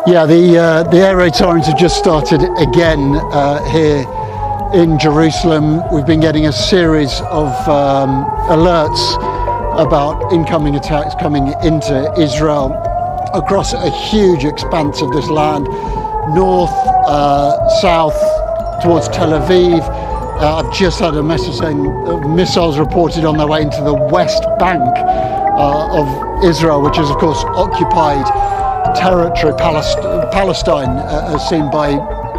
Yeah, the air raid sirens have just started again here in Jerusalem. We've been getting a series of alerts about incoming attacks coming into Israel across a huge expanse of this land, north, south, towards Tel Aviv. I've just had a message saying missiles reported on their way into the West Bank of Israel, which is of course occupied territory, Palestine, as seen by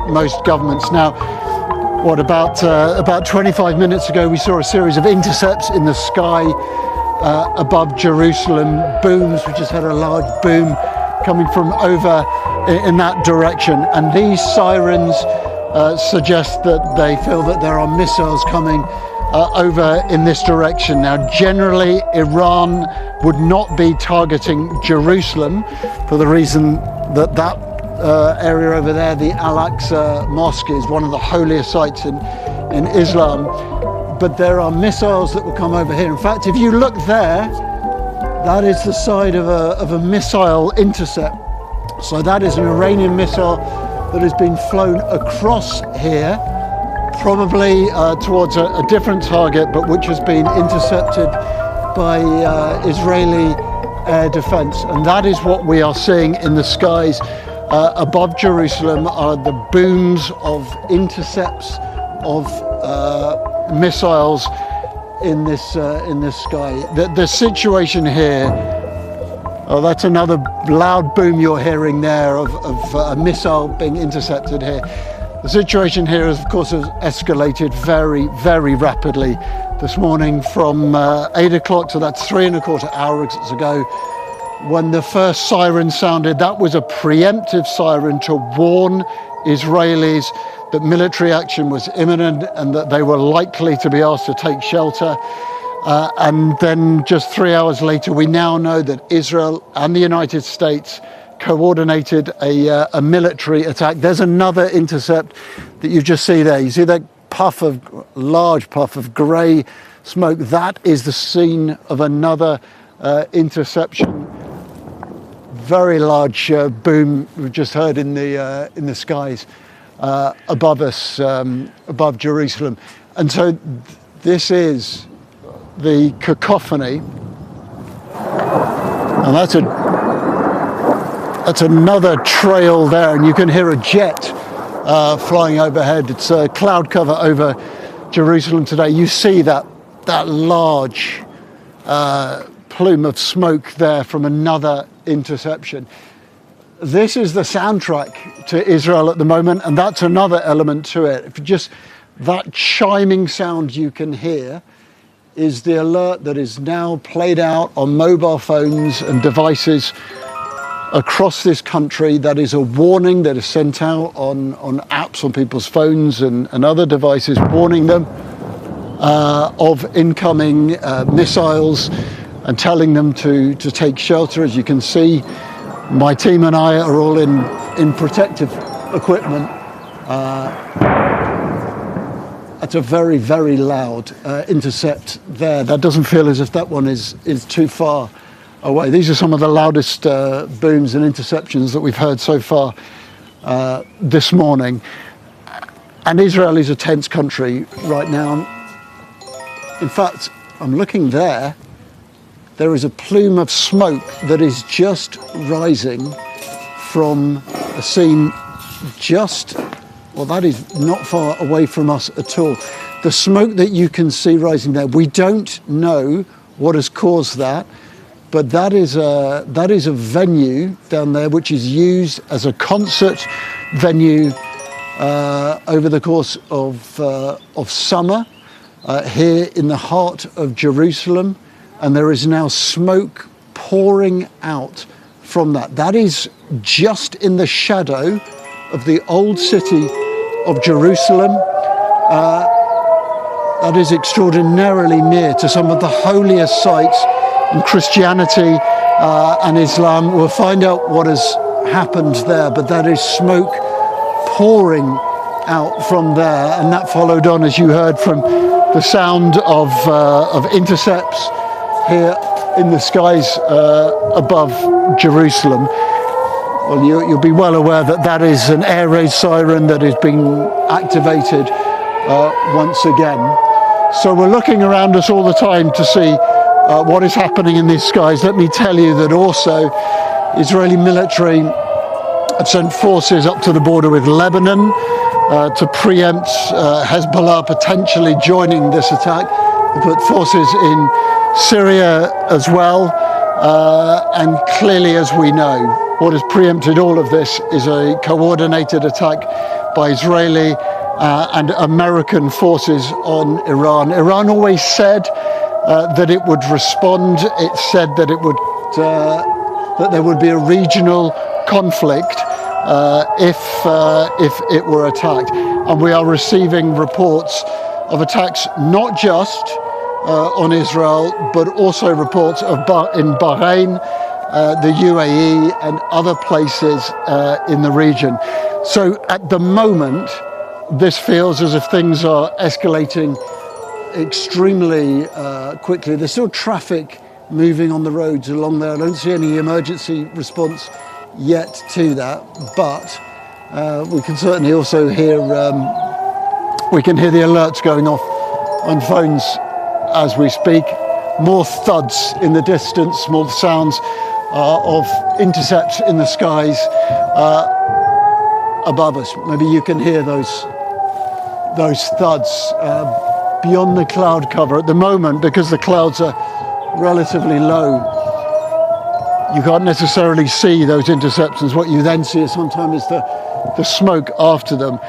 most governments. Now, about 25 minutes ago, we saw a series of intercepts in the sky above Jerusalem, booms. We just had a large boom coming from over in that direction, and these sirens suggest that they feel that there are missiles coming over in this direction. Now, generally, Iran would not be targeting Jerusalem for the reason that area over there, the Al-Aqsa Mosque, is one of the holiest sites in Islam. But there are missiles that will come over here. In fact, if you look there, that is the side of a missile intercept. So that is an Iranian missile that has been flown across here, probably towards a different target, but which has been intercepted by Israeli air defense. And that is what we are seeing in the skies above Jerusalem, are the booms of intercepts of missiles in this sky. The situation here, oh, that's another loud boom you're hearing there of a missile being intercepted here. The situation here, of course, has escalated very, very rapidly this morning from 8 o'clock, so that's 3¼ hours ago, when the first siren sounded. That was a preemptive siren to warn Israelis that military action was imminent and that they were likely to be asked to take shelter. And then just 3 hours later, we now know that Israel and the United States coordinated a military attack. There's another intercept that you just see there. You see that large puff of grey smoke? That is the scene of another interception. Very large boom we've just heard in the skies above us, above Jerusalem. And so this is the cacophony, and that's another trail there, and you can hear a jet flying overhead. It's a cloud cover over Jerusalem today. You see that large plume of smoke there from another interception. This is the soundtrack to Israel at the moment, and that's another element to it. If just that chiming sound you can hear is the alert that is now played out on mobile phones and devices across this country. That is a warning that is sent out on apps on people's phones and other devices, warning them of incoming missiles and telling them to take shelter. As you can see, my team and I are all in protective equipment. That's a very, very loud intercept there. That doesn't feel as if that one is too far away. These are some of the loudest booms and interceptions that we've heard so far this morning. And Israel is a tense country right now. In fact, I'm looking there. There is a plume of smoke that is just rising from a scene that is not far away from us at all. The smoke that you can see rising there, we don't know what has caused that, but that is a venue down there which is used as a concert venue over the course of summer here in the heart of Jerusalem, and there is now smoke pouring out from that. That is just in the shadow of the old city of Jerusalem. That is extraordinarily near to some of the holiest sites in Christianity and Islam. We'll find out what has happened there, but that is smoke pouring out from there, and that followed on, as you heard, from the sound of intercepts here in the skies above Jerusalem. Well, you'll be well aware that that is an air raid siren that is being activated once again. So we're looking around us all the time to see what is happening in these skies. Let me tell you that also Israeli military have sent forces up to the border with Lebanon to preempt Hezbollah potentially joining this attack. They put forces in Syria as well, and clearly, as we know, what has preempted all of this is a coordinated attack by Israeli and American forces on Iran. Iran always said that it would respond. It said that it would that there would be a regional conflict if it were attacked. And we are receiving reports of attacks not just on Israel, but also reports of in Bahrain, the UAE and other places in the region. So at the moment, this feels as if things are escalating extremely quickly. There's still traffic moving on the roads along there. I don't see any emergency response yet to that, but we can certainly also hear we can hear the alerts going off on phones as we speak. More thuds in the distance, more sounds of intercepts in the skies above us. Maybe you can hear those thuds beyond the cloud cover. At the moment, because the clouds are relatively low, you can't necessarily see those interceptions. What you then see is sometimes the smoke after them.